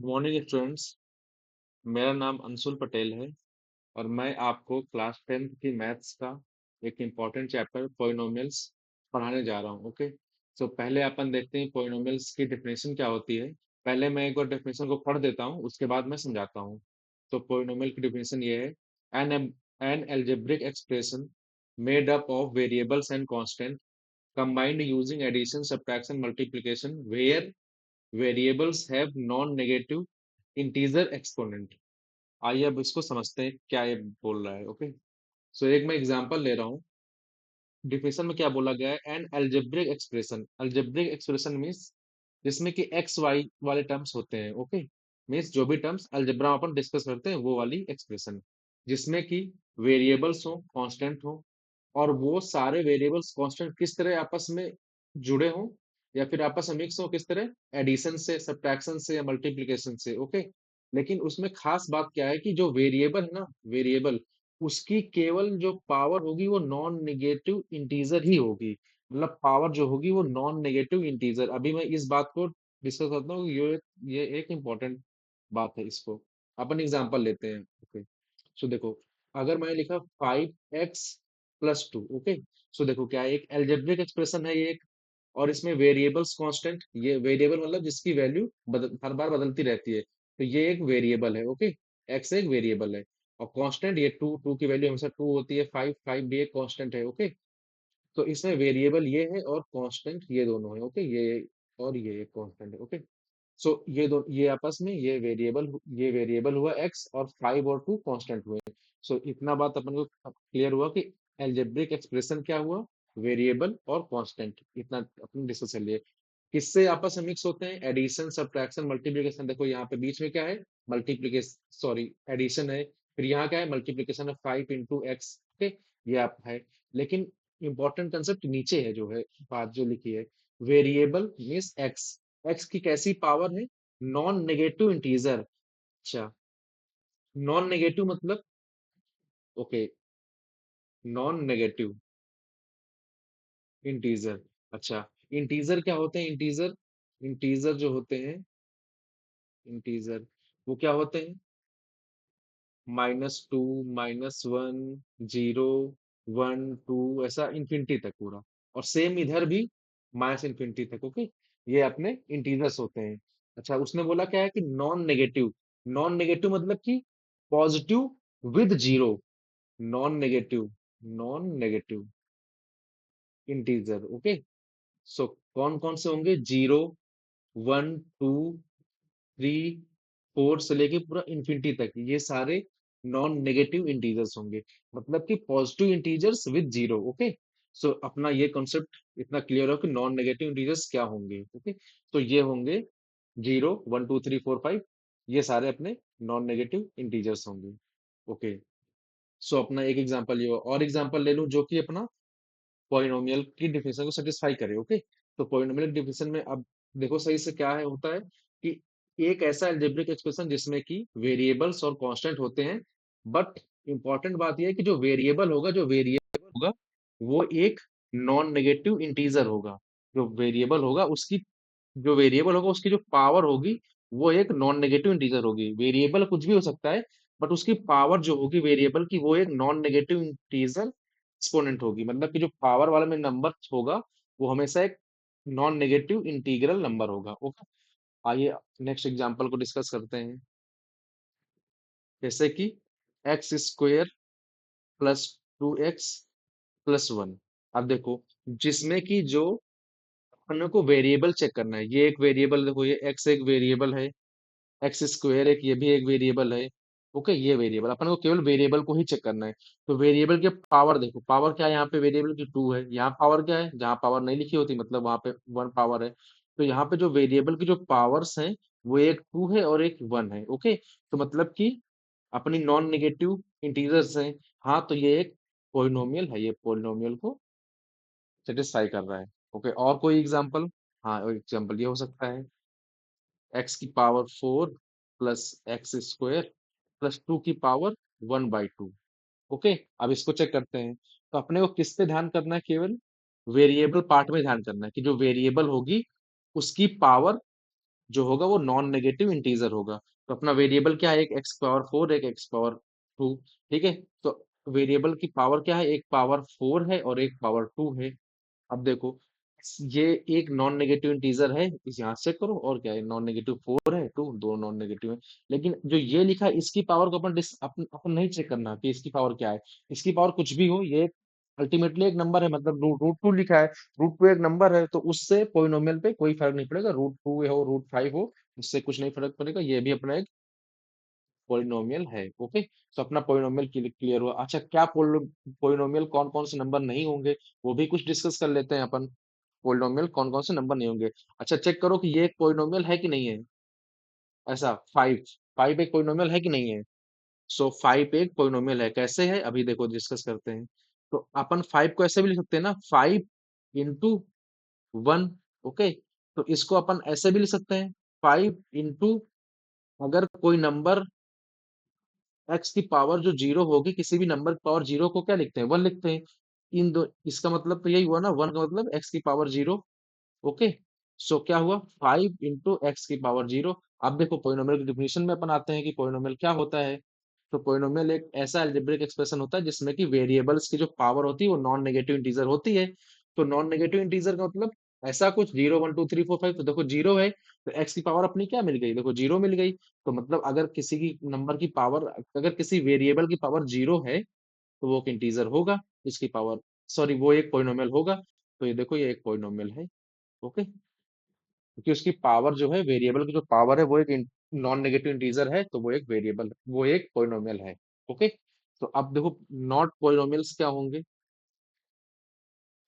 Morning students. मेरा नाम अंशुल पटेल है और मैं आपको क्लास 10th की मैथ्स का एक इम्पॉर्टेंट चैप्टर पॉलिनोमियल्स पढ़ाने जा रहा हूँ। ओके, सो पहले अपन देखते हैं पॉलिनोमियल्स की डेफिनेशन क्या होती है। पहले मैं एक बार डेफिनेशन को पढ़ देता हूँ, उसके बाद मैं समझाता हूँ। तो पॉलिनोमियल की डेफिनेशन ये है, an an algebraic expression made up of variables and constant combined using addition, subtraction, multiplication where variables have non-negative integer exponent। आइए अब इसको समझते हैं क्या ये बोल रहा है। ओके, सो एक मैं एग्जांपल ले रहा हूँ। डिफिनेशन में क्या बोला गया है, N algebraic expression. Algebraic expression means जिसमें कि एक्स वाई वाले टर्म्स होते हैं। ओके, मीन्स जो भी टर्म्स अलजेब्रा में अपन डिस्कस करते हैं वो वाली एक्सप्रेशन, जिसमें कि वेरिएबल्स हो, कांस्टेंट हो, और वो सारे वेरिएबल्स कांस्टेंट किस तरह आपस में जुड़े हों या फिर आपस में मिक्स हो, किस तरह, एडिशन से, सब्ट्रैक्शन से या मल्टीप्लिकेशन से। ओके, लेकिन उसमें खास बात क्या है कि जो वेरिएबल है ना, वेरिएबल, उसकी केवल जो पावर होगी वो नॉन नेगेटिव इंटीजर ही होगी। मतलब पावर जो होगी वो नॉन नेगेटिव इंटीजर। अभी मैं इस बात को डिस्कस करता हूँ, ये एक इम्पोर्टेंट बात है। इसको अपन एग्जांपल लेते हैं। ओके, सो देखो, अगर मैंने लिखा 5x+2। ओके, सो देखो क्या है, एक अलजेब्रिक एक्सप्रेशन है ये एक, और इसमें वेरिएबल्स कांस्टेंट, ये वेरिएबल मतलब जिसकी वैल्यू हर बार बदलती रहती है, तो ये एक वेरिएबल है। ओके, एक्स एक वेरिएबल है, और कांस्टेंट ये टू, टू की वैल्यू हमेशा टू होती है, फाइव, फाइव भी एक कांस्टेंट है। ओके, तो इसमें वेरिएबल ये है और कांस्टेंट ये दोनों है। ओके, ये और ये एक कांस्टेंट है। ओके, सो ये दो, ये आपस में ये वेरिएबल हुआ एक्स, और फाइव और टू कांस्टेंट हुए। सो इतना बात अपन को क्लियर हुआ कि एल्जेब्रिक एक्सप्रेशन क्या हुआ, वेरिएबल और कांस्टेंट। इतना अपन डिस्कस कर लिए। किससे आपस में मिक्स होते हैं, एडिशन, सब्ट्रैक्शन, मल्टीप्लिकेशन। देखो यहाँ पे बीच में क्या है, मल्टीप्लिकेशन, सॉरी एडिशन है, फिर यहाँ क्या है, मल्टीप्लिकेशन है, 5 × x। ओके, ये आप है। लेकिन इंपॉर्टेंट कंसेप्ट नीचे है, जो है बात जो लिखी है, वेरिएबल मीन्स एक्स। एक्स की कैसी पावर है, नॉन नेगेटिव इंटीजर। अच्छा, नॉन नेगेटिव मतलब, ओके, नॉन नेगेटिव इंटीजर। अच्छा, इंटीजर क्या होते हैं, इंटीजर, इंटीजर जो होते हैं, इंटीजर वो क्या होते हैं, -2, -1, 0, 1, 2, ऐसा इंफिनिटी तक पूरा। और सेम इधर भी माइनस इंफिनिटी तक। ओके, ये अपने इंटीजर्स होते हैं। अच्छा, उसने बोला क्या है कि नॉन नेगेटिव। नॉन नेगेटिव मतलब कि positive with zero. Non negative, non negative integer. Okay, so कौन कौन से होंगे, 0, 1, 2, 3, 4 से लेके पूरा इंफिनिटी तक, ये सारे नॉन नेगेटिव इंटीजर्स होंगे। मतलब कि positive integers with zero. Okay, so अपना ये कॉन्सेप्ट इतना क्लियर हो कि नॉन नेगेटिव इंटीजर्स क्या होंगे। ओके, तो ये होंगे 0, 1, 2, 3, 4, 5, ये सारे अपने नॉन नेगेटिव इंटीजर्स होंगे। ओके, सो अपना एक एग्जांपल, ये और एग्जांपल ले लूं जो कि अपना पॉलिनोमियल की डेफिनेशन को सेटिस्फाई करे। ओके, तो पॉलिनोमियल डेफिनेशन में अब देखो सही से क्या है, होता है कि एक ऐसा अलजेब्रिक एक्सप्रेशन जिसमें कि वेरिएबल्स और कांस्टेंट होते हैं, बट इंपॉर्टेंट बात यह है कि जो वेरिएबल होगा वो एक नॉन नेगेटिव इंटीजर होगा। जो वेरिएबल होगा उसकी, जो वेरिएबल होगा उसकी जो पावर होगी वो एक नॉन नेगेटिव इंटीजर होगी। वेरिएबल कुछ भी हो सकता है, बट उसकी पावर जो होगी वेरिएबल की वो एक नॉन नेगेटिव इंटीजर एक्सपोनेंट होगी। मतलब कि जो पावर वाला में नंबर होगा वो हमेशा एक नॉन नेगेटिव इंटीग्रल नंबर होगा। ओके, आइए नेक्स्ट एग्जांपल को डिस्कस करते हैं। जैसे कि x² +2x+1। अब देखो, जिसमें कि जो अपन को वेरिएबल चेक करना है, ये एक वेरिएबल, देखो ये x एक वेरिएबल है, x² एक, ये भी एक वेरिएबल है। ओके, ये वेरिएबल अपन को केवल वेरिएबल को ही चेक करना है। तो वेरिएबल के पावर देखो, पावर क्या है यहाँ पे, वेरिएबल की 2 है। यहाँ पावर क्या है, जहाँ पावर नहीं लिखी होती मतलब वहां पे 1 पावर है। तो यहाँ पे जो वेरिएबल की जो पावर्स हैं वो एक 2 है और एक 1 है। ओके, तो मतलब कि अपनी नॉन नेगेटिव इंटीजर्स हैं। हाँ, तो ये एक पोलिनोमियल है, ये पोलिनोमियल को सेटिस्फाई कर रहा है। ओके, और कोई एग्जांपल, हाँ एग्जांपल ये हो सकता है, x⁴ +x² +2 की पावर 1/2। ओके, अब इसको चेक करते हैं। तो अपने को किस पे ध्यान करना है, केवल वेरिएबल पार्ट में ध्यान करना है कि जो वेरिएबल होगी उसकी पावर जो होगा वो नॉन नेगेटिव इंटीजर होगा। तो अपना वेरिएबल क्या है, एक एक्स पावर फोर, एक एक्स पावर टू। ठीक है, तो वेरिएबल की पावर क्या है, एक पावर फोर है और एक पावर टू है। अब देखो, ये एक नॉन नेगेटिव इंटीजर है, इस यहाँ से करो, और क्या है, नॉन नेगेटिव फोर है, टू, दो नॉन नेगेटिव है। लेकिन जो ये लिखा है इसकी पावर को अपन नहीं चेक करना कि इसकी पावर क्या है। इसकी पावर कुछ भी हो, ये अल्टीमेटली एक नंबर है, मतलब रूट रूट टू लिखा है, रूट टू एक नंबर है, तो उससे पोलिनोमियल पे कोई फर्क नहीं पड़ेगा, रूट टू हो रूट फाइव हो, उससे कुछ नहीं फर्क पड़ेगा, ये भी अपना एक पोलिनोमियल है। ओके, तो अपना पोलिनोमियल क्लियर हुआ। अच्छा, क्या पोलिनोमियल कौन कौन से नंबर नहीं होंगे, वो भी कुछ डिस्कस कर लेते हैं अपन। पोलिनोमियल कौन कौन से नंबर नहीं होंगे। अच्छा, चेक करो कि ये एक पोलिनोमियल है कि नहीं है। ऐसा फाइव, फाइव एक पोलिनोमियल है कि नहीं है। सो फाइव एक पोलिनोमियल है, कैसे है अभी देखो डिस्कस करते हैं। तो अपन फाइव को ऐसे भी लिख सकते हैं ना, फाइव इंटू वन। ओके, तो इसको अपन ऐसे भी लिख सकते हैं, फाइव इंटू, अगर कोई नंबर एक्स की पावर जो जीरो होगी, किसी भी नंबर की पावर जीरो को क्या लिखते हैं, वन लिखते हैं। इन दो, इसका मतलब तो यही हुआ ना, वन का मतलब एक्स की पावर जीरो। ओके, सो क्या हुआ, फाइव इंटू एक्स की पावर जीरो। अब देखो पोलिनोमियल की डिफिनेशन में अपन आते हैं कि पोलिनोमियल क्या होता है। तो पोलिनोमियल एक ऐसा अलजेब्रिक एक्सप्रेशन होता है जिसमें कि वेरिएबल्स की जो पावर होती है वो नॉन नेगेटिव इंटीजर होती है। तो नॉन नेगेटिव इंटीजर का मतलब ऐसा कुछ, zero one two three four five, तो देखो जीरो है, तो एक्स की पावर अपनी क्या मिल गई, देखो जीरो मिल गई। तो मतलब अगर किसी की नंबर की पावर, अगर किसी वेरिएबल की पावर जीरो है, तो वो एक इंटीजर होगा, इसकी पावर, सॉरी, वो एक पोलिनोमियल होगा। तो ये देखो, ये एक पोलिनोमियल है। ओके, क्योंकि उसकी पावर जो है, वेरिएबल की जो पावर है वो एक नॉन नेगेटिव इंटीजर है, तो वो एक वेरिएबल, वो एक पोलिनोमियल है। ओके, तो अब देखो, नॉट पोलिनोमियल्स क्या होंगे,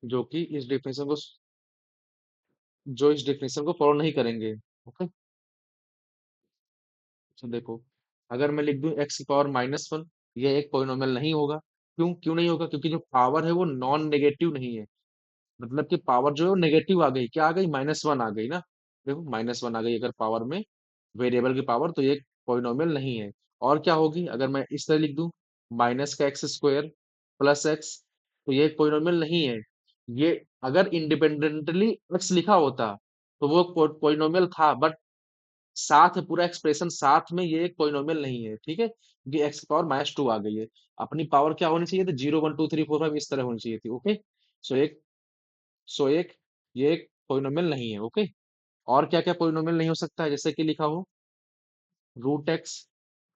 जो कि इस डेफिनेशन को, जो इस डेफिनेशन को फॉलो नहीं करेंगे। ओके, तो देखो, अगर मैं लिख दूं एक्स की पावर माइनस वन, ये एक पोलिनोमियल नहीं होगा। क्यों क्यों नहीं होगा, क्योंकि जो पावर है वो नॉन नेगेटिव नहीं है। मतलब कि पावर जो है वो नेगेटिव आ गई, क्या आ गई, माइनस वन आ गई ना। देखो, माइनस वन आ गई अगर पावर में, वेरिएबल की पावर, तो ये पॉलिनोमियल नहीं है। और क्या होगी, अगर मैं इस तरह लिख दूं, माइनस का एक्स स्क्वायर प्लस एक्स, तो ये एक पॉलिनोमियल नहीं है। ये अगर इंडिपेंडेंटली एक्स लिखा होता तो वो पॉलिनोमियल था, बट साथ है, पूरा एक्सप्रेशन साथ में, ये एक पॉलिनोमियल नहीं है। ठीक है, क्योंकि एक्स की पावर माइनस टू आ गई है। अपनी पावर क्या होनी चाहिए थी, zero one two three four five, इस तरह होनी चाहिए थी। ओके, सो एक, सो एक, ये एक पॉलिनोमियल नहीं है। ओके, और क्या क्या पॉलिनोमियल नहीं हो सकता है, जैसे कि लिखा हो रूट एक्स,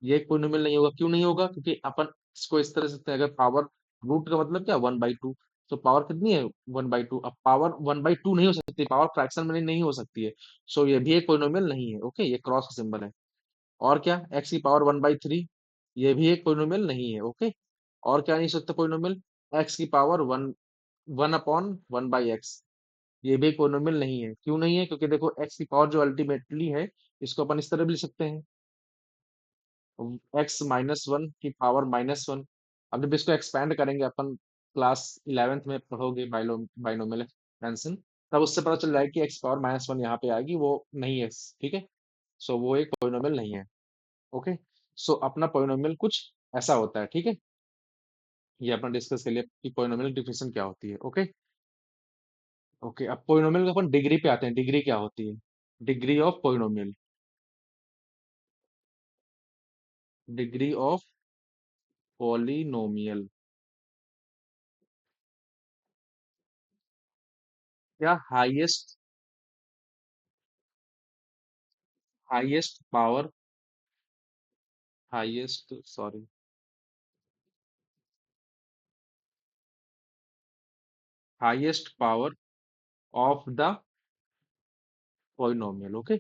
ये एक पॉलिनोमियल नहीं होगा। क्यों नहीं होगा, क्योंकि अपन इसको इस तरह से लिखते हैं, अगर पावर, रूट का मतलब क्या, वन बाई टू, तो पावर कितनी है, वन बाई टू। अब पावर वन बाई टू नहीं हो सकती, पावर फ्रैक्शन में नहीं हो सकती है। सो ये भी एक पॉलिनोमियल नहीं है। ओके, ये क्रॉस का सिंबल है। और क्या, एक्स की पावर वन बाई थ्री, ये भी एक पॉलिनोमियल नहीं है। ओके, और क्या नहीं हो सकता पॉलिनोमियल, एक्स की power one, one upon one by x, ये भी एक पॉलिनोमियल नहीं है। क्यों नहीं है, क्योंकि देखो एक्स की पावर जो अल्टीमेटली है, इसको अपन इस तरह भी लिख सकते हैं, एक्स माइनस वन की पावर माइनस वन। अब जब इसको एक्सपैंड करेंगे अपन, क्लास इलेवेंथ में पढ़ोगे बाइनोमियल एक्सपेंशन, तब उससे पता चल जाएगा कि एक्स पावर माइनस वन यहाँ पे आएगी, वो नहीं है। ठीक है, सो वो एक पॉलिनोमियल नहीं है। ओके, सो अपना पॉलिनोमियल कुछ ऐसा होता है। ठीक है, ये अपना डिस्कस कर लिया कि पॉलिनोमियल डिफिनेशन क्या होती है। ओके, ओके, अब पॉलिनोमियल का अपन डिग्री पे आते हैं, डिग्री क्या होती है, degree of polynomial, degree of polynomial, क्या, highest, highest power, highest, sorry, highest power of the polynomial. Okay,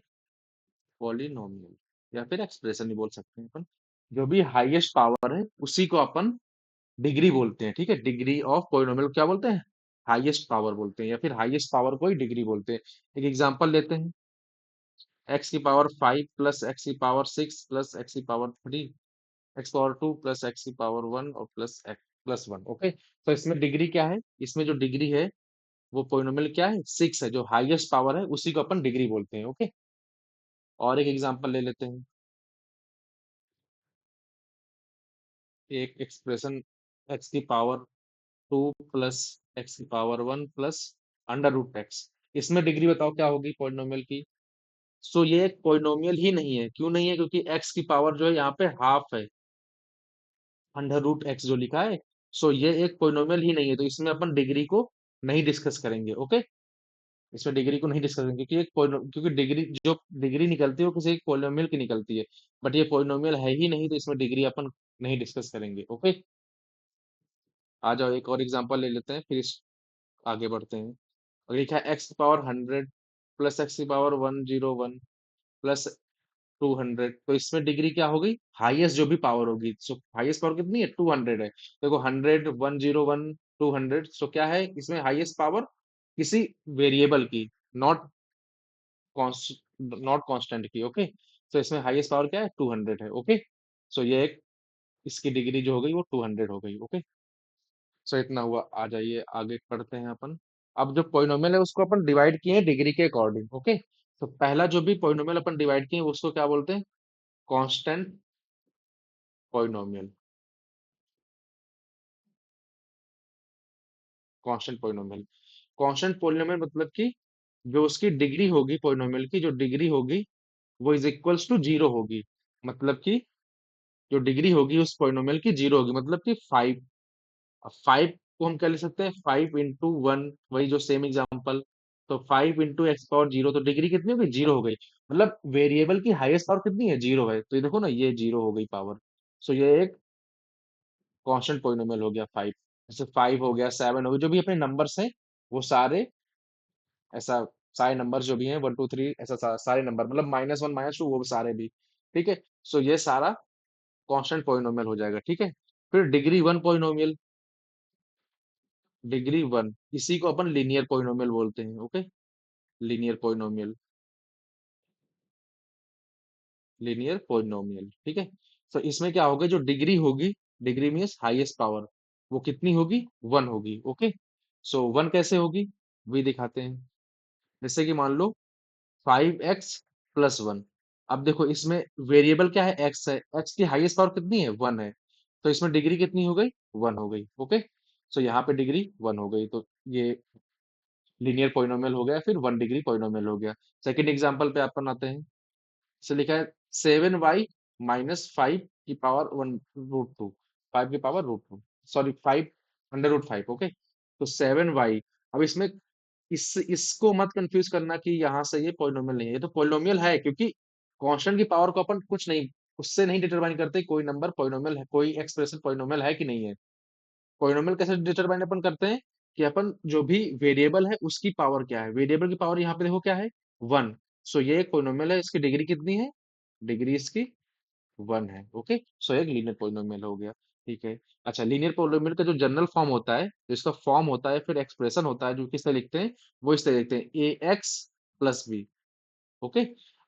polynomial, या फिर एक्सप्रेशन भी बोल सकते हैं अपन। जो भी हाईएस्ट पावर है उसी को अपन डिग्री बोलते हैं। ठीक है, डिग्री ऑफ पॉलिनोमियल क्या बोलते हैं, हाईएस्ट पावर बोलते हैं, या फिर हाईएस्ट पावर को ही डिग्री बोलते हैं। एक एग्जांपल लेते हैं, एक्स की पावर फाइव प्लस एक्स की पावर सिक्स प्लस एक्स की power three, x power two plus x की पावर वन और plus x plus one. Okay, तो इसमें डिग्री क्या है, इसमें जो डिग्री है वो पोलिनोमियल क्या है, सिक्स है, जो हाईएस्ट पावर है उसी को अपन डिग्री बोलते हैं। ओके, और एक एग्जांपल ले लेते हैं, एक एक्सप्रेशन, एक्स की पावर टू प्लस एक्स की power one plus under root x, इसमें डिग्री बताओ क्या होगी पोलिनोमियल की, सो ये एक पॉलिनोमियल ही नहीं है। क्यों नहीं है? क्योंकि x की पावर जो है यहाँ पे हाफ है, अंडर रूट एक्स जो लिखा है। सो ये एक पॉलिनोमियल ही नहीं है, तो इसमें अपन डिग्री को नहीं डिस्कस करेंगे। ओके, इसमें डिग्री को नहीं डिस्कस करेंगे, क्योंकि क्योंकि डिग्री जो डिग्री निकलती है वो किसी एक पॉलिनोमियल की निकलती है, बट ये पॉलिनोमियल है ही नहीं, तो इसमें डिग्री अपन नहीं डिस्कस करेंगे। ओके, आ जाओ एक और एग्जांपल ले लेते हैं, फिर आगे बढ़ते हैं। और लिखा है एक्स पावर 100 प्लस एक्स की पावर 101 प्लस 200, तो इसमें डिग्री क्या होगी? हाईएस्ट जो भी पावर होगी। सो हाईएस्ट पावर कितनी है? 200 है। देखो 100, 101, 200, सो क्या है इसमें हाईएस्ट पावर? किसी वेरिएबल की, नॉट नॉट कांस्टेंट की। ओके, सो इसमें हाईएस्ट पावर क्या है? 200 है। ओके, सो ये एक, इसकी डिग्री जो हो गई वो 200 हो गई। ओके, सो इतना हुआ। आ जाइए आगे पढ़ते हैं अपन। अब जो पॉलिनोमियल है उसको अपन डिवाइड किए हैं डिग्री के अकॉर्डिंग। ओके, तो पहला जो भी पॉलिनोमियल अपन डिवाइड किए हैं उसको क्या बोलते हैं? Constant polynomial. Constant polynomial, constant polynomial मतलब कि जो उसकी डिग्री होगी, पॉलिनोमियल की जो डिग्री होगी वो इज इक्वल्स टू जीरो होगी। मतलब कि जो डिग्री होगी उस पॉलिनोमियल की जीरो होगी, मतलब कि 5। अब 5 को हम क्या लिख सकते हैं? 5 into 1, वही जो सेम एग्जांपल। तो 5 into x पावर 0, तो डिग्री कितनी हो गई? जीरो हो गई। मतलब वेरिएबल की हाईएस्ट पावर कितनी है? जीरो है। तो ये देखो ना, ये जीरो हो गई पावर। सो ये एक कांस्टेंट पॉलिनोमियल हो गया 5। जैसे 5 हो गया, 7 हो गया, जो भी अपने नंबर्स हैं वो सारे, ऐसा सारे नंबर जो भी हैं 1 2 3, ऐसा सारे नंबर, मतलब -1 -2, वो सारे भी। ठीक है, सो ये सारा कांस्टेंट पॉलिनोमियल हो जाएगा। ठीक है, फिर डिग्री 1 पॉलिनोमियल, डिग्री 1, इसी को अपन लीनियर पॉलिनोमियल बोलते हैं। Okay, linear polynomial, linear polynomial. ठीक है, तो इसमें क्या होगा? जो डिग्री होगी, डिग्री मीन्स हाईएस्ट पावर, वो कितनी होगी? 1 होगी। ओके, सो 1 कैसे होगी? भी दिखाते हैं। जैसे कि मान लो 5x+1। अब देखो इसमें वेरिएबल क्या है? x है। x की हाईएस्ट पावर कितनी है? 1 है। तो इसमें डिग्री कितनी हो गई? 1 हो गई। ओके, सो यहाँ पे डिग्री 1 हो गई, तो ये लीनियर पॉलिनोमियल हो गया, फिर 1 डिग्री पॉलिनोमियल हो गया। सेकंड एग्जांपल पे अपन आते हैं। से लिखा है 7y - 5 की पावर 1√2, 5 की पावर √2, सॉरी 5 √5। ओके, तो 7y। अब इसमें इसको मत कंफ्यूज करना कि यहाँ से ये पॉलिनोमियल नहीं है। ये तो पॉलिनोमियल है, क्योंकि कांस्टेंट की पावर को अपन कुछ नहीं, उससे नहीं डिटरमाइन करते कोई नंबर पॉलिनोमियल है, कोई एक्सप्रेशन पॉलिनोमियल है कि नहीं है। पॉलिनोमियल कैसे डिटरमाइन अपन करते हैं? कि अपन जो भी वेरिएबल है उसकी पावर क्या है? वेरिएबल की पावर यहाँ पे देखो क्या है? 1। सो ये एक पॉलिनोमियल है, इसकी डिग्री कितनी है? डिग्री इसकी 1 है। ओके, सो एक लीनियर पॉलिनोमियल हो गया। ठीक है, अच्छा, लीनियर पॉलिनोमियल का जो जनरल फॉर्म होता है, जो इसका फॉर्म होता है, फिर एक्सप्रेशन होता है, जो किस तरह लिखते हैं? वो इस तरह लिखते हैं, ax+b। ओके,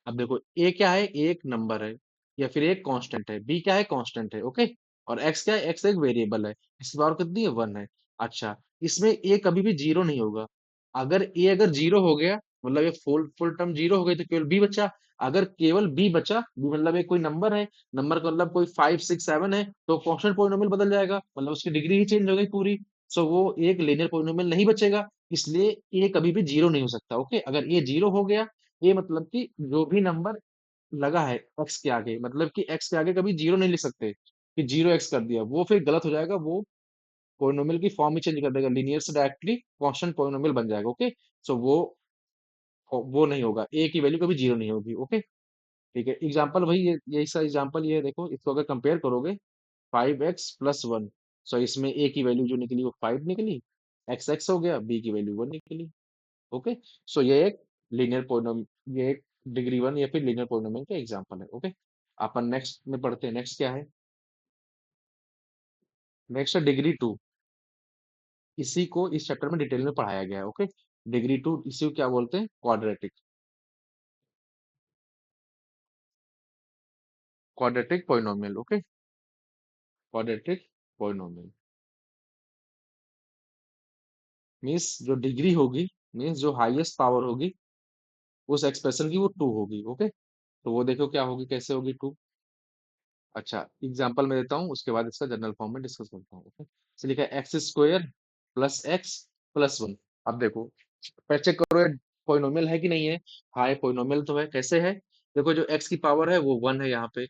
अब देखो ए क्या है? ए एक नंबर है, या फिर एक कांस्टेंट है। बी क्या है? कांस्टेंट है। ओके, और एक्स क्या है? एक्स एक वेरिएबल है। इसकी पावर कितनी है? 1 है। अच्छा, इसमें ए कभी भी जीरो नहीं होगा। अगर जीरो हो गया, मतलब ये फुल फुल टर्म जीरो हो गई, तो केवल बी बचा। अगर केवल बी बचा, बी मतलब ये कोई नंबर है, नंबर का मतलब कोई 5 6 7 है, तो कांस्टेंट पॉलिनोमियल बदल जाएगा, मतलब उसकी डिग्री ही चेंज हो गई पूरी। सो वो एक लीनियर पॉलिनोमियल नहीं बचेगा। इसलिए ए कभी भी जीरो नहीं हो सकता। ओके, अगर ये जीरो हो गया, ये मतलब कि जो भी नंबर लगा है एक्स के आगे, मतलब कि एक्स के आगे कभी जीरो नहीं लिख सकते कि जीरो एक्स कर दिया, वो फिर गलत हो जाएगा। वो पॉलिनोमियल की फॉर्म ही चेंज कर देगा, लीनियर से डायरेक्टली कांस्टेंट पॉलिनोमियल बन जाएगा। ओके, सो वो नहीं होगा, ए की वैल्यू कभी जीरो नहीं होगी। ओके, ठीक है, एग्जाम्पल वही ये, यही सा एग्जाम्पल ये देखो, इसको अगर कंपेयर करोगे 5x+1, सो इसमें ए की वैल्यू जो निकली वो 5 निकली, एक्स एक्स हो गया, बी की वैल्यू 1 निकली। ओके, सो ये एक लीनियर पोलिनोम ये एक डिग्री 1 या फिर लीनियर पोलिनोमियल का एग्जांपल है। ओके, अपन नेक्स्ट में पढ़ते हैं। नेक्स्ट क्या है? नेक्स्ट है डिग्री 2। इसी को इस चैप्टर में डिटेल में पढ़ाया गया है। ओके, डिग्री 2 इसी को क्या बोलते हैं? Quadratic, quadratic polynomial. Okay, quadratic polynomial means जो डिग्री होगी, मीन्स जो हाईएस्ट पावर होगी उस एक्सप्रेशन की, वो 2 होगी। ओके, तो वो देखो क्या होगी, कैसे होगी 2। अच्छा, एग्जांपल मैं देता हूँ, उसके बाद इसका जनरल फॉर्म में डिस्कस करता हूँ। ओके, तो लिखा है x² + x + 1। अब देखो, पहले चेक करो, पोइनोमियल है कि नहीं है? हाँ, ये पोइनोमियल तो है। कैसे है? देखो, जो x की पावर है वो 1 है यहाँ पे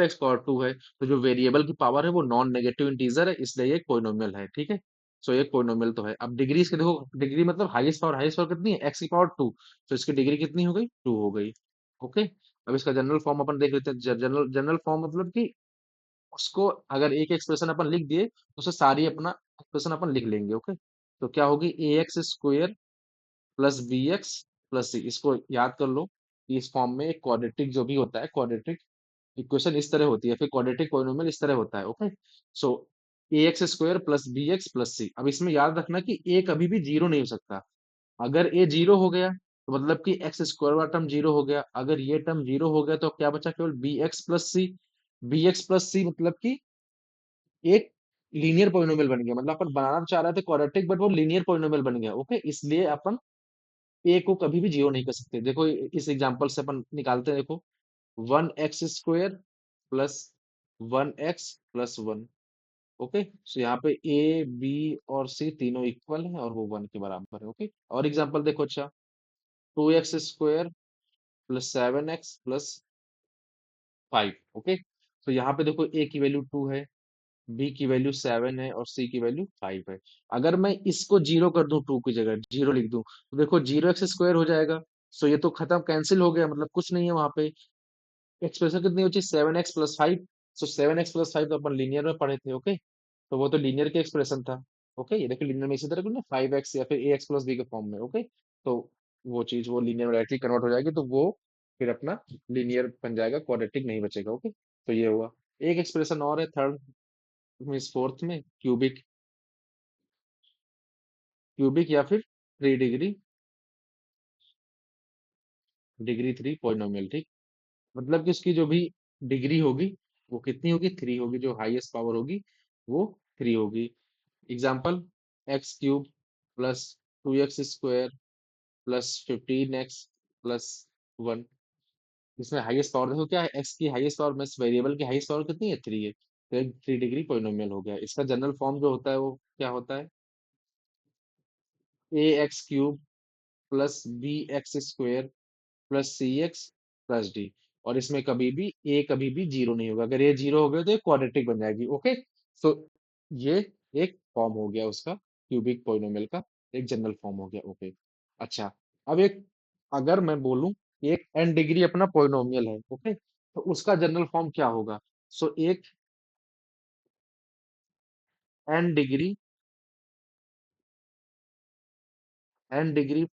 x पावर 2 है, तो जो वेरिएबल की पावर है वो नॉन नेगेटिव इंटीजर है, इसलिए ये पोइनोमियल है, ठीक है? सो ये पोइनोमियल तो है। अब डिग्री इसके देखो, डिग्री मतलब हाईएस्ट पावर कितनी है? x की पावर 2, तो इसकी डिग्री कितनी हो गई? 2 हो गई। ओके। अब इसका जनरल फॉर्म अपन देख लेते हैं। जनरल जनरल फॉर्म मतलब कि उसको अगर एक एक्सप्रेशन अपन लिख दिए तो उसे सारी अपना एक्सप्रेशन अपन लिख लेंगे। ओके, तो क्या होगी? A x square plus b x plus c, इसको याद कर लो कि इस फॉर्म में एक क्वाड्रेटिक जो भी होता है, क्वाड्रेटिक इक्वेशन इस तरह होती है, फिर क्वाड्रेटिक पॉलिनोमियल इस तरह होता है। Okay, so a x square plus b x plus c. अब इसमें याद रखना कि ए कभी भी जीरो नहीं हो सकता। अगर ए जीरो हो गया तो मतलब कि एक्स स्क्वायर वाला टर्म जीरो हो गया। अगर ये टर्म जीरो हो गया तो क्या बचा? केवल बी एक्स प्लस सी। बी एक्स प्लस सी मतलब कि एक लीनियर पॉलिनोमियल बन गया। मतलब अपन बनाना चाह रहे थे क्वाड्रेटिक, बट वो लीनियर पॉलिनोमियल बन गया। ओके, इसलिए अपन ए को कभी भी जीरो नहीं कर सकते। देखो, इस एग्जांपल से अपन निकालते हैं। देखो, 1x square plus 1x plus 1। Okay, so यहाँ पे ए बी और सी तीनों इक्वल है और वो 1 के बराबर है। ओके, और एग्जांपल देखो। अच्छा, 2x square plus 7x plus 5। Okay, तो यहाँ पे देखो, ए की वैल्यू 2 है, बी की वैल्यू 7 है और सी की वैल्यू 5 है। अगर मैं इसको जीरो कर दूं, 2 की जगह जीरो लिख दूं, तो देखो 0x स्क्वायर हो जाएगा। सो ये तो खत्म, कैंसिल हो गया, मतलब कुछ नहीं है वहां पे। एक्सप्रेशन कितनी होती है? 7x plus 5। सो 7x प्लस 5 तो अपन लीनियर में पढ़े थे। ओके, तो वो तो लीनियर के एक्सप्रेशन था। ओके, ये देखो लीनियर में इसी तरह ना 5x या फिर ax प्लस बी के फॉर्म में। ओके, तो वो चीज वो लीनियर में डायरेक्टली कन्वर्ट हो जाएगी, तो वो फिर अपना लीनियर बन जाएगा, क्वाड्रेटिक नहीं बचेगा। ओके, तो ये हुआ। एक एक्सप्रेशन और है, थर्ड मीन्स फोर्थ में, क्यूबिक। क्यूबिक या फिर 3 डिग्री, डिग्री 3 पॉलिनोमियल, ठीक? मतलब कि उसकी जो भी डिग्री होगी वो कितनी होगी? 3 होगी। जो हाईएस्ट पावर होगी वो 3 होगी। Example, x³ plus 2x square plus 15x plus 1। इसमें हाईएस्ट पावर देखो क्या है? x की हाईएस्ट पावर में वेरिएबल की हाईएस्ट पावर कितनी है? 3 है, तो एक 3 डिग्री पॉलिनोमियल हो गया। इसका जनरल फॉर्म जो होता है वो क्या होता है? ax³ plus bx² plus cx plus d। और इसमें कभी भी a कभी भी जीरो नहीं होगा। अगर ये जीरो हो गया तो ये क्वाड्रेटिक बन जाएगी। ओके, सो ये एक फॉर्म हो गया उसका, क्यूबिक पॉलिनोमियल का एक जनरल फॉर्म हो गया। ओके, अच्छा, अब एक, अगर मैं बोलूं कि एक n डिग्री अपना पॉलिनोमियल है, ओके, तो उसका जनरल फॉर्म क्या होगा? सो एक n डिग्री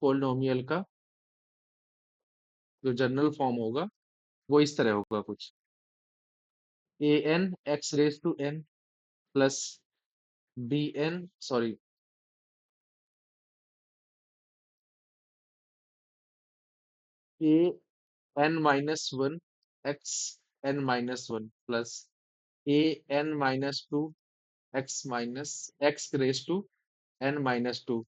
पॉलिनोमियल का जो जनरल फॉर्म होगा वो इस तरह होगा कुछ: a n x raise to n plus b n sorry a n minus one x n minus one plus a n minus two x minus x raise to n minus two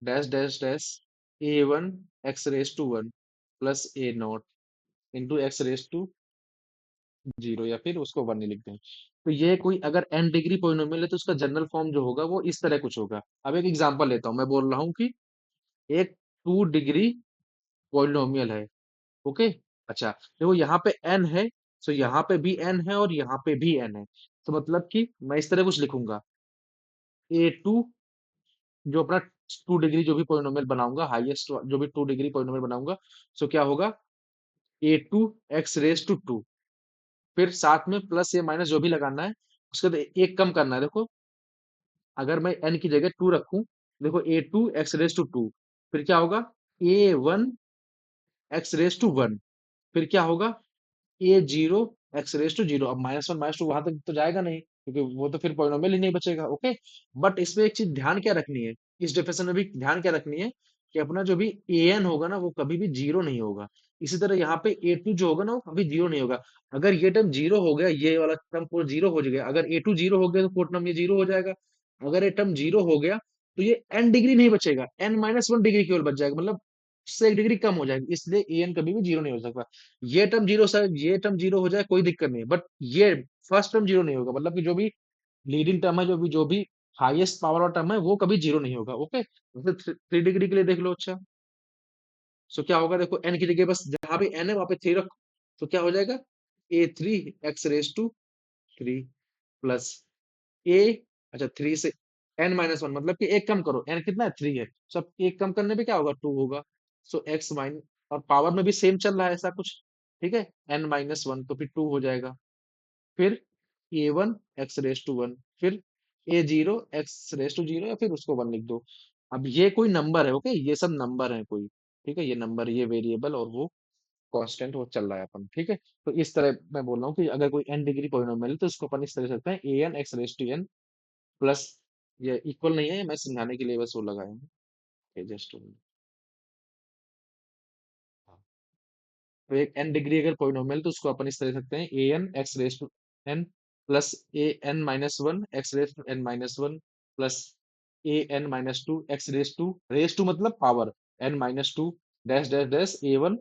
dash dash dash a one x raise to one plus a not into x raise to zero, या फिर उसको one ही लिख दें। तो ये कोई अगर N degree polynomial है तो उसका जनरल फॉर्म जो होगा वो इस तरह कुछ होगा। अब एक एग्जांपल लेता हूँ। मैं बोल रहा हूँ कि एक 2 डिग्री पॉलिनोमियल है। ओके, अच्छा, देखो यहाँ पे n है, तो यहाँ पे भी n है और यहाँ पे भी n है। तो मतलब कि मैं इस तरह कुछ लिखूंगा: a2, जो अपना 2 डिग्री जो भी पोलिनोमियल बनाऊंगा, हाईएस्ट जो भी 2 डिग्री पोलिनोमियल बनाऊंगा, सो क्या होगा? a2 x रेज टू 2, फिर साथ में प्लस या माइनस जो भी लगाना है, उसके बाद एक कम करना है। देखो, अगर मैं n की जगह 2 रखूं, देखो a2 x रेज टू 2, फिर क्या होगा? a1 x रेज टू 1, फिर क्या होगा? a0 x raise to 0। अब -1 -2 वहां तक तो जाएगा नहीं, क्योंकि वो तो फिर पॉलिनोमियल ही नहीं बचेगा। ओके, बट इसमें एक चीज ध्यान क्या रखनी है, इस डेफिनेशन में भी ध्यान क्या रखनी है, कि अपना जो भी an होगा ना वो कभी भी जीरो नहीं होगा। इसी तरह यहाँ पे a2 जो होगा ना वो कभी जीरो नहीं होगा। अगर ये टर्म जीरो हो गया, ये वाला टर्म पूरा जीरो हो जाएगा। अगर a2 जीरो हो गया तो कोट टर्म ये जीरो हो जाएगा। अगर ये टर्म जीरो हो गया तो ये n डिग्री नहीं बचेगा, n-1 डिग्री केवल बच जाएगा, मतलब उससे 1 डिग्री कम हो जाएगी। इसलिए an कभी भी जीरो नहीं हो सकता। ये टर्म जीरो, सर ये टर्म जीरो हो जाए कोई दिक्कत नहीं, बट ये फर्स्ट टर्म जीरो नहीं होगा। मतलब कि जो भी लीडिंग टर्म है, जो भी हाईएस्ट पावर वाला टर्म है, वो कभी जीरो नहीं होगा। ओके, तो 3 डिग्री के लिए देख लो। अच्छा, सो क्या होगा, देखो n की जगह बस जहां भी n है वहां पे 3 रखो, तो क्या हो जाएगा, a3 x raise to 3 plus a, अच्छा 3 से n-1, मतलब कि एक कम करो, n कितना है, 3 है, सब एक कम करने पे क्या होगा, 2 होगा। सो x माइन, और पावर में भी सेम चल रहा है ऐसा कुछ, ठीक है, n-1 तो फिर 2 हो जाएगा। फिर a1 x रेज टू 1, फिर a0 x रेज टू 0, या फिर उसको 1 लिख दो। अब ये कोई नंबर है, ओके, ये सब नंबर है कोई, ठीक है, ये नंबर, ये वेरिएबल, और वो कांस्टेंट, वो चल रहा है अपन, ठीक है। तो इस तरह मैं बोल रहा हूँ कि अगर कोई n डिग्री पॉलिनोमियल है तो इसको अपन इस तरह से लिखते हैं, an x raise to n plus, ये इक्वल नहीं है, मैं समझाने के लिए बस वो लगाया हूँ, जस्ट। तो एक n डिग्री अगर पॉलिनोमियल तो उसको अपन इस तरह लिख सकते हैं, a n x raise to n plus an-1 x raise to n-1 plus an-2 x raise to मतलब power n-2 dash dash dash a1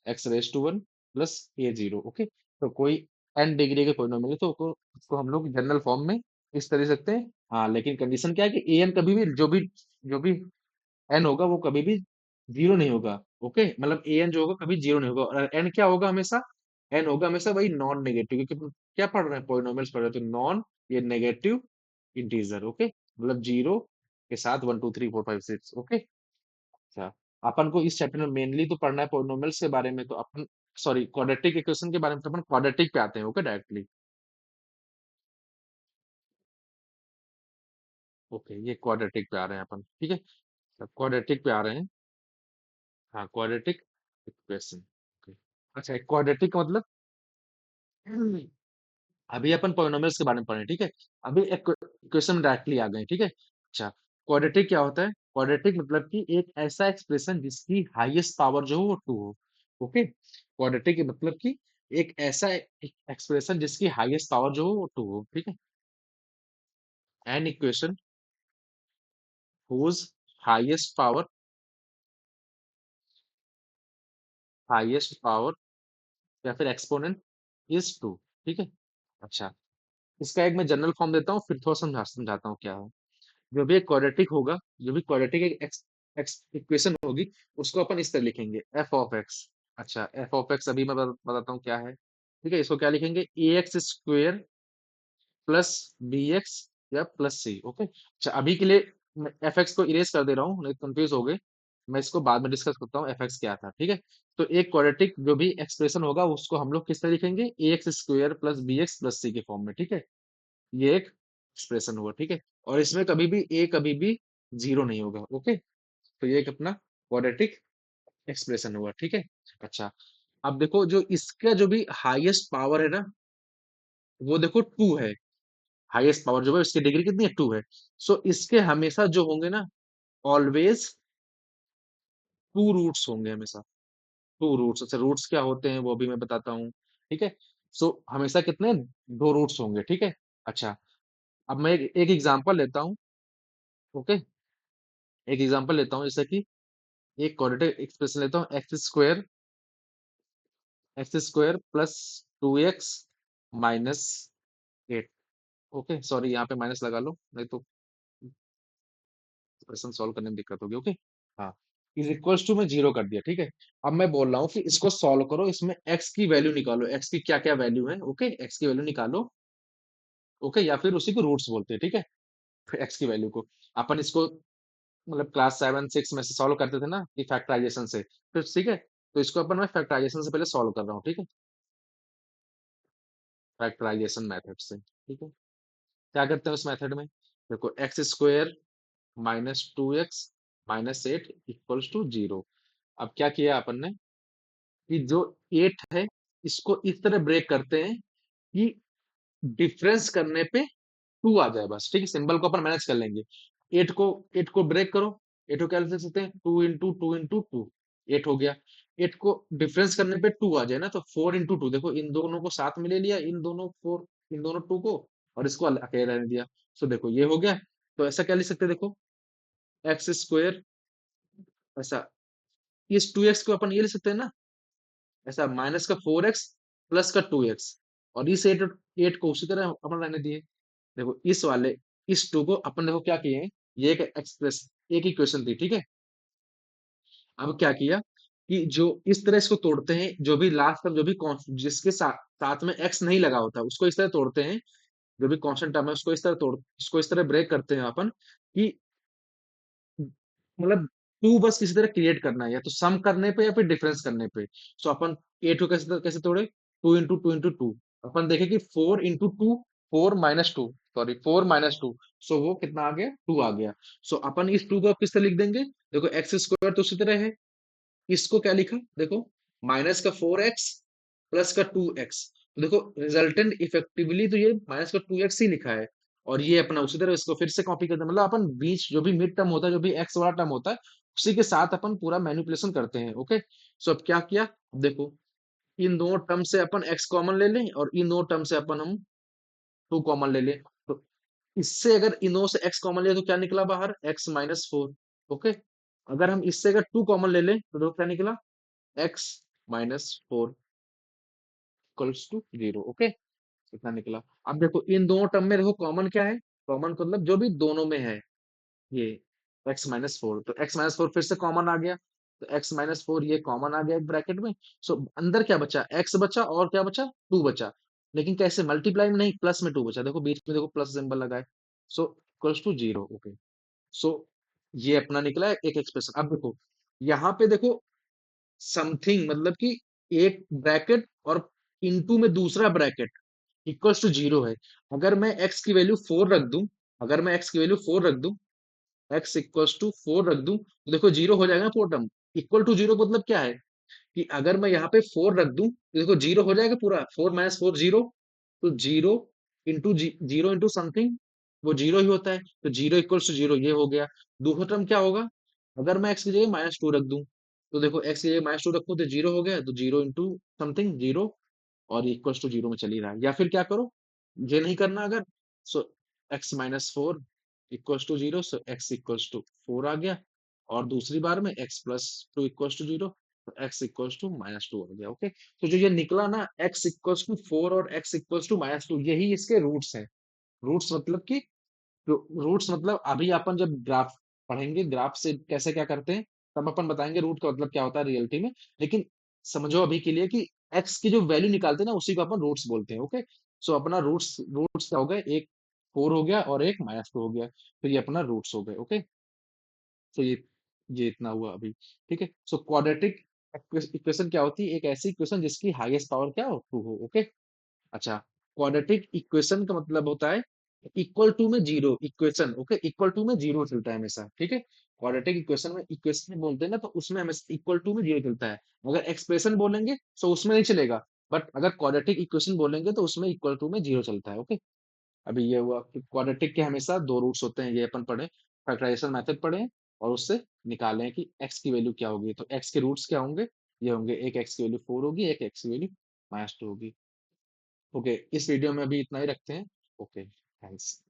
x raise to 1 plus a0, okay. तो कोई n डिग्री के polynomial है तो उसको हम लोग general form में इस तरह से सकते हैं। हाँ, लेकिन कंडीशन क्या है कि an कभी भी जो भी एन होगा वो कभी भी जीरो नहीं होगा, ओके, मतलब ए एन जो होगा कभी जीरो नहीं होगा, और एन क्या होगा हमेशा, एन होगा हमेशा वही नॉन नेगेटिव, क्योंकि अपन क्या पढ़ रहे हैं, पॉलिनोमियल्स पढ़ रहे हैं, तो नॉन, ये नेगेटिव इंटीजर, ओके, मतलब जीरो के साथ 1 2 3 4 5 6, ओके। अच्छा, अपन को इस चैप्टर में मेनली तो पढ़ना है पॉलिनोमियल्स के बारे में, तो अपन, सॉरी, क्वाड्रेटिक इक्वेशन के बारे में, तो अपन क्वाड्रेटिक पे आते हैं, ओके, डायरेक्टली। ओके, ये क्वाड्रेटिक पे आ रहे हैं अपन, ठीक है, क्वाड्रेटिक पे आ रहे हैं। हाँ, क्वाड्रेटिक इक्वेशन, ओके। अच्छा, क्वाड्रेटिक का मतलब, अभी अपन पॉलिनोमियल्स के बारे में पढ़े, ठीक है, अभी एक क्वेश्चन डायरेक्टली आ गए, ठीक है। अच्छा, क्वाड्रेटिक क्या होता है, क्वाड्रेटिक मतलब कि एक ऐसा एक्सप्रेशन जिसकी हाईएस्ट पावर जो हो वो 2 हो, ओके। क्वाड्रेटिक मतलब कि एक ऐसा एक्सप्रेशन जिसकी हाईएस्ट पावर जो हो वो 2 हो, ठीक है। An equation whose highest power या फिर एक्सपोनेंट इज 2, ठीक है। अच्छा, इसका एक मैं जनरल फॉर्म देता हूँ, फिर थोड़ा समझाता हूँ क्या है। जो भी एक क्वाड्रेटिक होगा, जो भी क्वाड्रेटिक एक एक्स एक्स इक्वेशन होगी, उसको अपन इस तरह लिखेंगे, एफ ऑफ एक्स। अच्छा, एफ ऑफ एक्स अभी मैं बताता हूँ क्या है, ठीक है। इसको क्या लिखेंगे, a x square plus b x या प्लस सी, ओके। अच्छा, अभी के लिए मैं एफ एक्स को इरेज कर दे रहा हूँ, नहीं कंफ्यूज हो गए, मैं इसको बाद में डिस्कस करता हूँ एफ एक्स क्या था, ठीक है। तो एक क्वाड्रेटिक जो भी एक्सप्रेशन होगा उसको हम लोग किस तरह लिखेंगे, a x square plus b x plus c के फॉर्म में, ठीक है। ये एक एक्सप्रेशन हुआ, ठीक है, और इसमें कभी भी जीरो नहीं होगा, ओके। तो ये एक अपना क्वाड्रेटिक एक्सप्रेशन हुआ, ठीक है। अच्छा, अब देखो जो इसका जो भी हाईएस्ट पावर है ना, वो देखो 2 है, हाईएस्ट पावर जो है उसकी डिग्री कितनी है, 2 है। सो इसके हमेशा जो होंगे ना, ऑलवेज 2 रूट्स होंगे हमेशा, 2 रूट्स। अच्छा, रूट्स क्या होते हैं वो भी मैं बताता हूँ, ठीक है। सो हमेशा कितने, 2 रूट्स होंगे, ठीक है। अच्छा, अब मैं एक एग्जांपल लेता हूँ, ओके, एक एग्जांपल लेता हूँ, जैसे कि एक क्वाड्रेटिक एक्सप्रेशन लेता हूँ, x square plus 2x minus 8, okay, sorry यहाँ पे माइनस लगा लो, नहीं तो क्वेश्चन सॉल्व करने में दिक्कत होगी, ओके। हाँ, इज इक्वल्स टू, मैं जीरो कर दिया, ठीक है। अब मैं बोल रहा हूँ कि इसको सॉल्व करो, इसमें x की वैल्यू निकालो, x की क्या क्या वैल्यू है, ओके, x की वैल्यू निकालो, ओके, या फिर उसी को रूट्स बोलते हैं, ठीक है। x की वैल्यू को अपन इसको, मतलब क्लास 7 6 में से सॉल्व करते थे ना कि फैक्टराइजेशन से, तो ठीक है, तो इसको अपन मैं फैक्टराइजेशन से पहले सॉल्व कर रहा हूँ, ठीक है, फैक्टराइजेशन मेथड से, ठीक है। क्या करते हैं उस मेथड में, देखो, x square -2x -8 equals to 0। अब क्या किया अपन ने कि जो 8 है, इसको इस तरह ब्रेक करते हैं कि डिफरेंस करने पे 2 आ जाए बस, ठीक है, सिंबल को अपन मैनेज कर लेंगे। 8 को ब्रेक करो, 8 को क्या लिख सकते हैं, 2 × 2 × 2, 8 हो गया। 8 को डिफरेंस करने पे 2 आ जाए ना, तो 4 × 2, देखो इन दोनों को साथ में ले लिया, इन दोनों 4, इन दोनों 2 को, और इसको अकेला रहने दिया। सो देखो ये हो गया। तो ऐसा क्या लिख सकते हैं, देखो, एक्स स्क्वायर, ऐसा, इस 2x को अपन ये लिख सकते हैं ना, ऐसा, माइनस का 4x प्लस का 2x, और इस 8 को उसी तरह अपन रहने दिए। देखो इस वाले, इस 2 को अपन देखो क्या किए हैं, ये एक एक्सप्रेस, एक इक्वेशन थी, ठीक है। अब क्या किया कि जो इस तरह इसको तोड़ते हैं, जो भी लास्ट टर्म जो भी जिसके साथ साथ में एक्स नहीं लगा होता उसको इस तरह तोड़ते हैं, जो भी कांस्टेंट टर्म है उसको इस तरह ब्रेक करते हैं अपन कि मतलब टू बस किसी तरह क्रिएट करना है, या तो सम करने पे या फिर डिफरेंस करने पे। सो अपन एट को कैसे कैसे तोड़े, टू इंटू टू अपन देखें कि 4 इंटू 2, 4 - 2, सॉरी 4 - 2, सो वो कितना आ गया, 2 आ गया। सो अपन इस 2 को अब किस तरह लिख देंगे, देखो एक्स स्क्वायर तो उसी तरह है, इसको क्या लिखा देखो, माइनस का 4x प्लस का 2x, तो देखो रिजल्टेंट इफेक्टिवली तो ये माइनस का 2x ही लिखा है। और ये अपना उसी तरह इसको फिर से कॉपी करते हैं, मतलब अपन बीच जो भी मिड टर्म होता है, जो भी एक्स वाला टर्म होता है, उसी के साथ अपन पूरा मैनिपुलेशन करते हैं। ओके, सो अब क्या किया, अब देखो इन दोनों टर्म से अपन x कॉमन ले लें और इन दोनों टर्म से अपन हम 2 कॉमन ले लें। तो इससे अगर इन दोनों से x कॉमन ले तो क्या निकला बाहर, x - 4। ओके, अगर हम इससे अगर 2 कॉमन ले लें तो देखो क्या निकला, x - 4 इक्वल्स टू 0। ओके, इतना निकला। अब देखो इन दोनों टर्म में देखो कॉमन क्या है, कॉमन मतलब जो भी दोनों में है, ये x - 4, तो x - 4 फिर से कॉमन आ गया, तो x - 4 ये कॉमन आ गया एक ब्रैकेट में। सो अंदर क्या बचा, x बचा और क्या बचा, 2 बचा। लेकिन कैसे, मल्टीप्लाई में नहीं, प्लस में 2 बचा, देखो बीच में देखो प्लस सिंबल लगा है। So equals to 0। Okay, so ये अपना निकला है एक एक्सप्रेशन। अब देखो यहाँ पे देखो समथिंग मतलब कि एक ब्रैकेट और इनटू में दूसरा ब्रैकेट इक्वल्स टू 0 है। अगर मैं x की वैल्यू 4 रख दूं, अगर मैं x की वैल्यू 4 रख दूं, x इक्वल्स टू 4 रख दूं, तो देखो 0 हो जाएगा ना पूरा टर्म। इक्वल टू 0 मतलब क्या है कि अगर मैं यहाँ पे 4 रख दूं तो देखो 0 हो जाएगा पूरा, 4 - 4 0, तो 0 इंटू 0 इंटू समथिंग वो 0 ही होता है, तो 0 इक्वल्स टू 0 ये हो गया। दूसरा टर्म क्या होगा, अगर मैं x की जगह -2 रख दूं, तो देखो x की जगह -2 रखूं तो 0 हो गया, तो 0 इंटू समथिंग 0, और इक्वल्स टू 0 में चल ही रहा है। या फिर क्या करो, ये नहीं करना अगर, so x - 4 equals to 0, so x equals to 4 आ गया, और दूसरी बार में x+2 इक्वल्स टू 0, तो x इक्वल्स टू -2 हो गया। ओके, तो जो ये निकला ना x इक्वल्स टू 4 और x इक्वल्स टू -2, यही इसके रूट्स हैं। रूट्स मतलब कि रूट्स मतलब अभी अपन जब ग्राफ पढ़ेंगे, ग्राफ से कैसे क्या करते हैं, तब अपन बताएंगे रूट का मतलब क्या होता है रियलिटी में। लेकिन समझो अभी के लिए कि एक्स की जो वैल्यू निकालते हैं ना उसी को अपन रूट्स बोलते हैं। ओके, सो अपना रूट्स रूट्स क्या हो गए, एक 4 हो गया और एक -2 हो गया, तो ये अपना रूट्स हो गए। ओके, तो ये इतना हुआ अभी। ठीक है, सो क्वाड्रेटिक इक्वेशन क्या होती है, एक ऐसी इक्वेशन जिसकी हाईएस्ट पावर क्या हो, 2 हो। ओके, अच्छा, क्वाड्रेटिक इक्वेशन का मतलब होता है इक्वल टू में zero equation. Okay, equal to में जीरो चलता है हमेशा। ठीक है, क्वाड्रेटिक इक्वेशन में इक्वेशन बोलते हैं ना, तो उसमें हमेशा इक्वल टू में जीरो चलता है। अगर एक्सप्रेशन बोलेंगे तो उसमें नहीं चलेगा, बट अगर क्वाड्रेटिक इक्वेशन बोलेंगे तो उसमें इक्वल टू में जीरो चलता है। ओके, अभी ये हुआ कि क्वाड्रेटिक के हमेशा दो रूट्स होते हैं, ये अपन पढ़े, फैक्टराइजेशन मेथड पढ़े हैं, और उससे निकालें कि एक्स की वैल्यू क्या होगी। तो एक्स के रूट्स क्या होंगे, ये होंगे, एक एक्स की वैल्यू 4 होगी, एक एक्स की वैल्यू -2 होगी। ओके, इस वीडियो में अभी इतना ही रखते हैं। Okay, thanks.